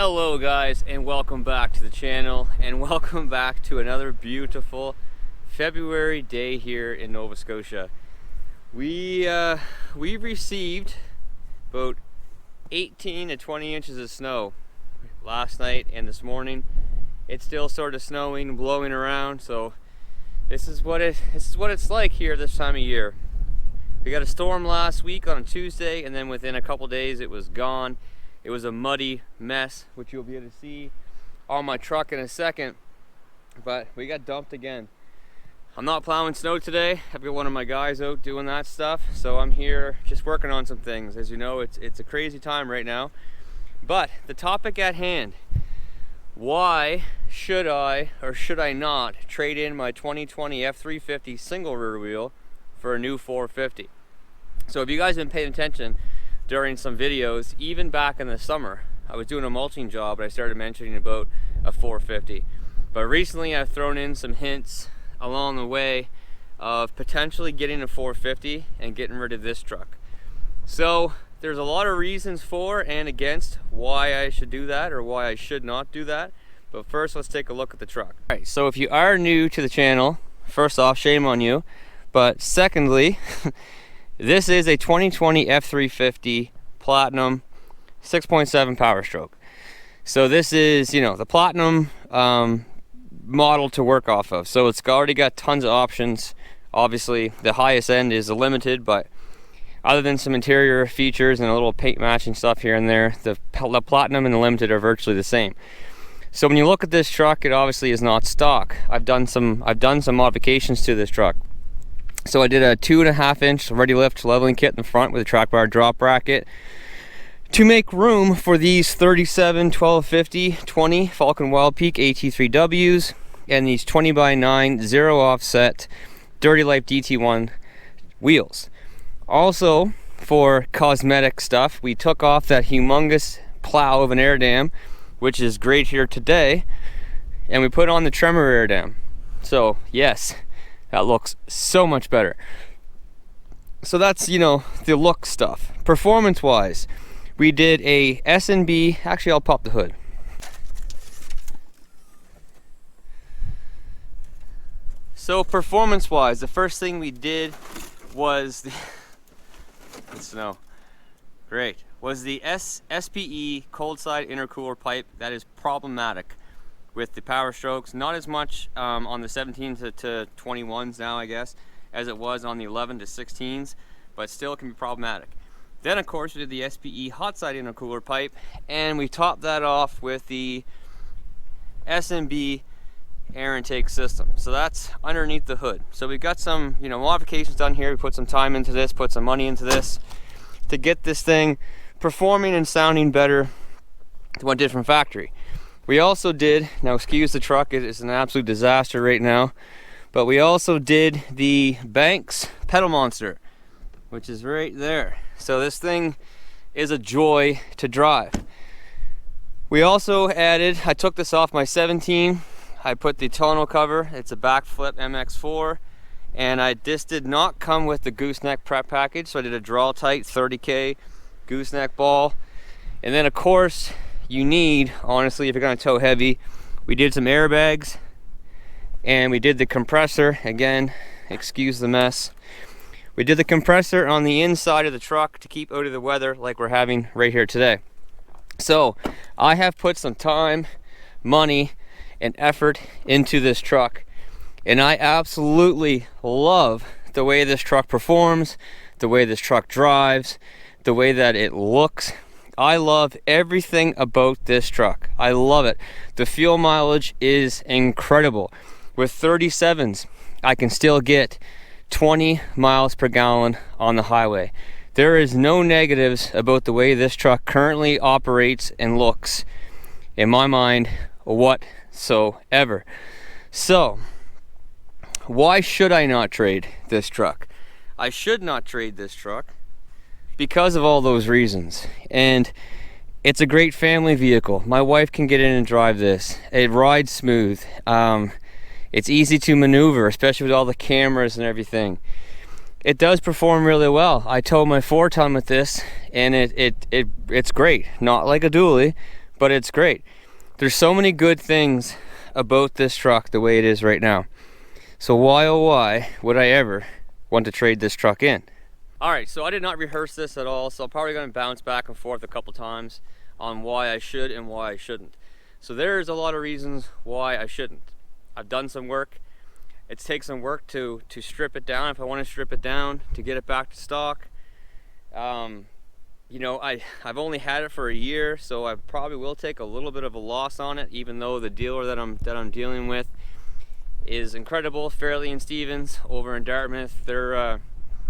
Hello guys, and welcome back to the channel, and welcome back to another beautiful February day here in Nova Scotia. We received about 18 to 20 inches of snow last night and this morning. It's still sort of snowing, blowing around, so this is what it's like here this time of year. We got a storm last week on a Tuesday, and then within a couple days it was gone. It was a muddy mess, which you'll be able to see on my truck in a second, but we got dumped again. I'm not plowing snow today. I've got one of my guys out doing that stuff, so I'm here just working on some things. As you know, it's a crazy time right now. But the topic at hand, why should I or should I not trade in my 2020 F350 single rear wheel for a new 450? So if you guys have been paying attention during some videos, even back in the summer, I was doing a mulching job and I started mentioning about a 450. But recently I've thrown in some hints along the way of potentially getting a 450 and getting rid of this truck. So there's a lot of reasons for and against why I should do that or why I should not do that. But first, let's take a look at the truck. All right, so if you are new to the channel, first off, shame on you. But secondly, this is a 2020 F350 Platinum 6.7 Power Stroke. So this is, you know, the Platinum model to work off of. So it's already got tons of options. Obviously, the highest end is the Limited, but other than some interior features and a little paint matching stuff here and there, the Platinum and the Limited are virtually the same. So when you look at this truck, it obviously is not stock. I've done some modifications to this truck. So I did a 2.5 inch ready lift leveling kit in the front with a track bar drop bracket to make room for these 37 1250 20 Falcon Wild Peak AT3Ws and these 20x9 zero offset Dirty Life DT1 wheels. Also, for cosmetic stuff, we took off that humongous plow of an air dam, which is great here today, and we put on the Tremor air dam. So yes, that looks so much better. So that's, you know, the look stuff. Performance wise, we did a S&B, actually I'll pop the hood. So performance wise, the first thing we did was the snow. Great. Was the SPE cold side intercooler pipe that is problematic with the Power Strokes. Not as much on the 17 to 21s now, I guess, as it was on the 11 to 16s, but still can be problematic. Then of course we did the SPE hot side intercooler pipe, and we topped that off with the S&B air intake system. So that's underneath the hood. So we've got some, you know, modifications done here. We put some time into this, put some money into this to get this thing performing and sounding better than what it did from factory. We also did, now excuse the truck, it is an absolute disaster right now, but we also did the Banks Pedal Monster, which is right there. So this thing is a joy to drive. We also added, I took this off my 17, I put the tonneau cover, it's a backflip MX4, and this did not come with the gooseneck prep package, so I did a draw tight 30K gooseneck ball. And then of course, you need, honestly, if you're going to tow heavy, we did some airbags and we did the compressor. Again, excuse the mess. We did the compressor on the inside of the truck to keep out of the weather like we're having right here today. So I have put some time, money, and effort into this truck, and I absolutely love the way this truck performs, the way this truck drives, the way that it looks. I love everything about this truck. I love it. The fuel mileage is incredible. With 37s, I can still get 20 miles per gallon on the highway. There is no negatives about the way this truck currently operates and looks, in my mind, whatsoever. So, why should I not trade this truck? I should not trade this truck because of all those reasons. And it's a great family vehicle. My wife can get in and drive this. It rides smooth. It's easy to maneuver, especially with all the cameras and everything. It does perform really well. I towed my 4-ton with this, and it's great. Not like a dually, but it's great. There's so many good things about this truck the way it is right now. So why, oh why, would I ever want to trade this truck in? All right, so I did not rehearse this at all, so I'm probably going to bounce back and forth a couple times on why I should and why I shouldn't. So there's a lot of reasons why I shouldn't. I've done some work. It takes some work to strip it down, if I want to strip it down, to get it back to stock. You know, I've only had it for a year, so I probably will take a little bit of a loss on it, even though the dealer that I'm dealing with is incredible. Fairley and Stevens over in Dartmouth, they're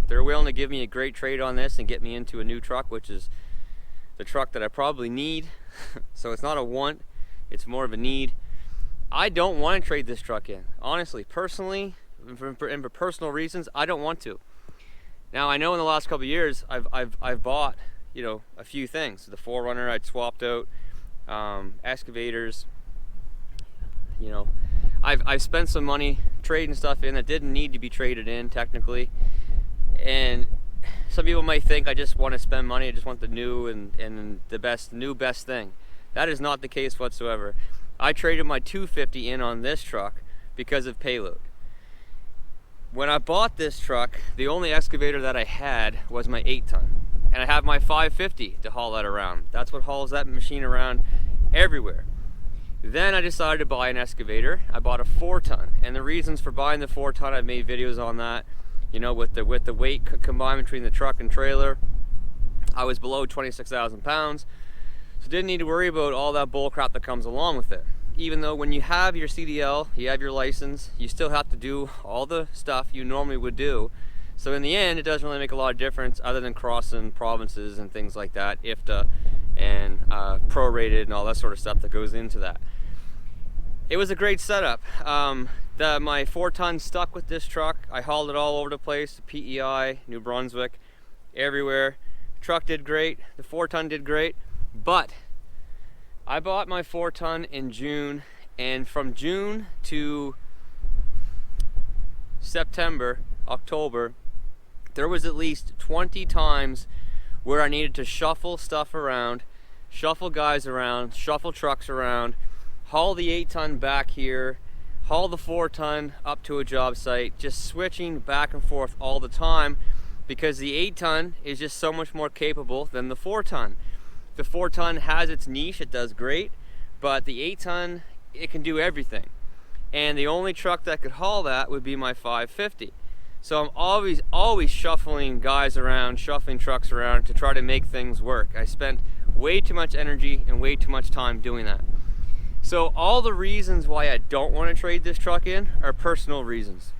willing to give me a great trade on this and get me into a new truck, which is the truck that I probably need. So it's not a want, it's more of a need. I don't want to trade this truck in. Honestly, personally, and for personal reasons, I don't want to. Now I know in the last couple of years I've bought, you know, a few things. The 4Runner I'd swapped out, excavators. You know, I've spent some money trading stuff in that didn't need to be traded in technically. And some people might think I just want to spend money, I just want the new and the best thing. That is not the case whatsoever. I traded my 250 in on this truck because of payload. When I bought this truck, the only excavator that I had was my 8-ton. And I have my 550 to haul that around. That's what hauls that machine around everywhere. Then I decided to buy an excavator. I bought a 4-ton, and the reasons for buying the 4-ton, I've made videos on that. You know, with the weight combined between the truck and trailer, I was below 26,000 pounds, so didn't need to worry about all that bull crap that comes along with it. Even though when you have your CDL, you have your license, you still have to do all the stuff you normally would do. So in the end, it doesn't really make a lot of difference other than crossing provinces and things like that, IFTA and prorated and all that sort of stuff that goes into that. It was a great setup. My 4-ton stuck with this truck. I hauled it all over the place, PEI, New Brunswick, everywhere. Truck did great, the 4-ton did great, but I bought my 4-ton in June, and from June to September, October, there was at least 20 times where I needed to shuffle stuff around, shuffle guys around, shuffle trucks around, haul the 8-ton back here, haul the 4-ton up to a job site, just switching back and forth all the time because the 8-ton is just so much more capable than the 4-ton. The 4-ton has its niche, it does great, but the 8-ton, it can do everything. And the only truck that could haul that would be my 550. So I'm always shuffling guys around, shuffling trucks around to try to make things work. I spent way too much energy and way too much time doing that. So all the reasons why I don't want to trade this truck in are personal reasons.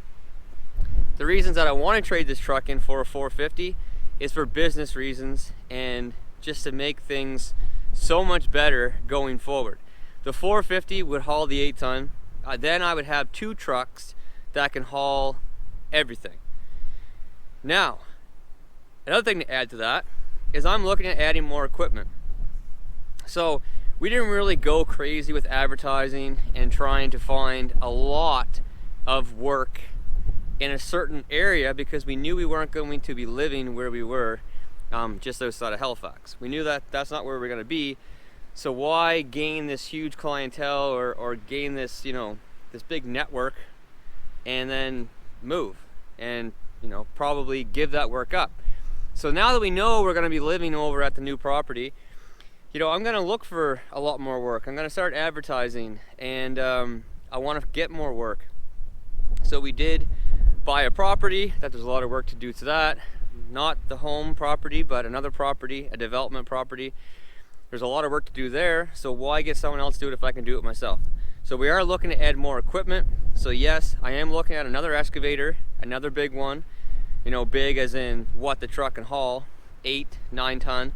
The reasons that I want to trade this truck in for a 450 is for business reasons and just to make things so much better going forward. The 450 would haul the 8-ton. Then I would have 2 trucks that can haul everything. Now, another thing to add to that is I'm looking at adding more equipment. So we didn't really go crazy with advertising and trying to find a lot of work in a certain area because we knew we weren't going to be living where we were just outside of Halifax. We knew that that's not where we were going to be. So why gain this huge clientele or gain this, you know, this big network and then move and, you know, probably give that work up. So now that we know we're going to be living over at the new property, you know, I'm going to look for a lot more work. I'm going to start advertising and I want to get more work. So we did buy a property. That there's a lot of work to do to that. Not the home property, but another property, a development property. There's a lot of work to do there. So why get someone else to do it if I can do it myself? So we are looking to add more equipment. So yes, I am looking at another excavator, another big one. You know, big as in what the truck can haul, 8, 9 ton,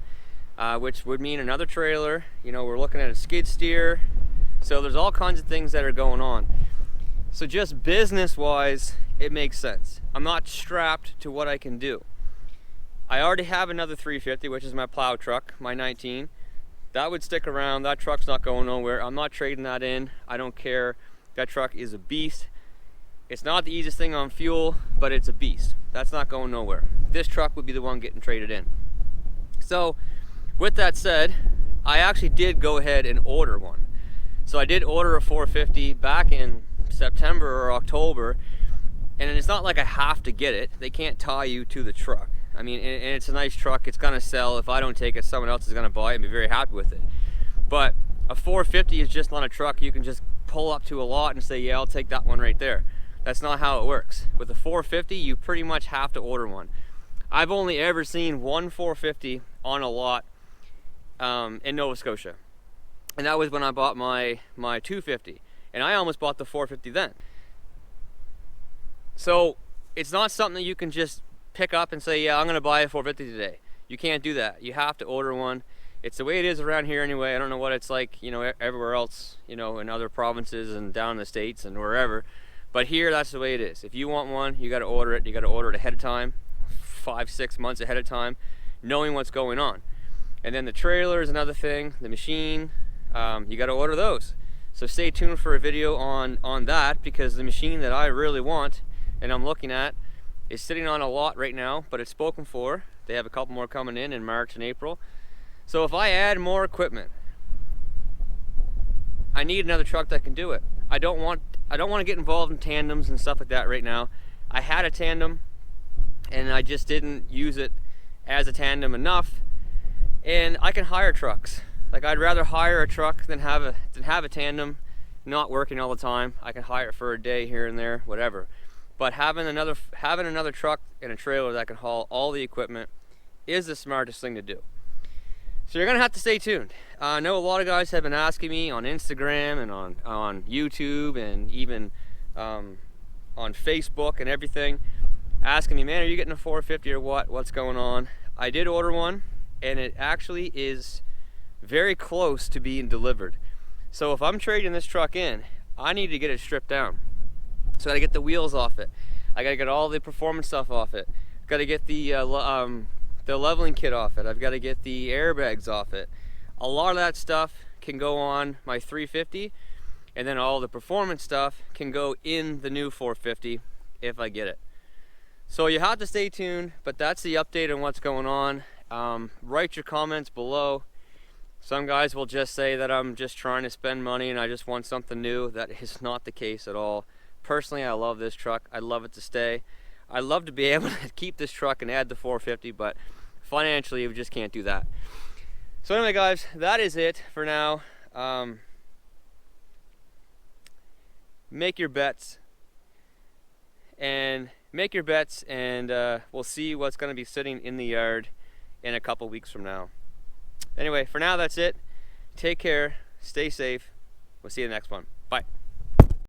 which would mean another trailer. You know, we're looking at a skid steer. So there's all kinds of things that are going on. So just business-wise, it makes sense. I'm not strapped to what I can do. I already have another 350, which is my plow truck, my 19. That would stick around. That truck's not going nowhere. I'm not trading that in. I don't care. That truck is a beast. It's not the easiest thing on fuel, but it's a beast. That's not going nowhere. This truck would be the one getting traded in. So with that said, I actually did go ahead and order one. So I did order a 450 back in September or October, and it's not like I have to get it. They can't tie you to the truck. I mean, and it's a nice truck. It's gonna sell. If I don't take it, someone else is gonna buy it and be very happy with it. But a 450 is just not a truck you can just pull up to a lot and say, yeah, I'll take that one right there. That's not how it works. With a 450, you pretty much have to order one. I've only ever seen one 450 on a lot in Nova Scotia. And that was when I bought my 250. And I almost bought the 450 then. So it's not something that you can just pick up and say, yeah, I'm gonna buy a 450 today. You can't do that. You have to order one. It's the way it is around here anyway. I don't know what it's like, you know, everywhere else, you know, in other provinces and down in the States and wherever. But here, that's the way it is. If you want one, you gotta order it. You gotta order it ahead of time, 5-6 months ahead of time, knowing what's going on. And then the trailer is another thing, the machine, you gotta order those. So stay tuned for a video on that, because the machine that I really want and I'm looking at is sitting on a lot right now, but it's spoken for. They have a couple more coming in March and April. So if I add more equipment, I need another truck that can do it. I don't want to get involved in tandems and stuff like that right now. I had a tandem and I just didn't use it as a tandem enough, and I can hire trucks. Like, I'd rather hire a truck than have a tandem not working all the time. I can hire it for a day here and there, whatever. But having another truck and a trailer that can haul all the equipment is the smartest thing to do. So you're gonna have to stay tuned. I know a lot of guys have been asking me on Instagram and on YouTube and even on Facebook and everything, asking me, man, are you getting a 450 or what? What's going on? I did order one, and it actually is very close to being delivered. So if I'm trading this truck in, I need to get it stripped down. So I gotta get the wheels off it. I gotta get all the performance stuff off it. Gotta get the leveling kit off it. I've gotta get the airbags off it. A lot of that stuff can go on my 350, and then all the performance stuff can go in the new 450 if I get it. So you have to stay tuned, but that's the update on what's going on. Write your comments below. Some guys will just say that I'm just trying to spend money and I just want something new. That is not the case at all. Personally, I love this truck. I love it to stay. I love to be able to keep this truck and add the 450, but financially, we just can't do that. So anyway, guys, that is it for now. Make your bets, and we'll see what's going to be sitting in the yard in a couple weeks from now. Anyway, for now, that's it. Take care. Stay safe. We'll see you in the next one. Bye.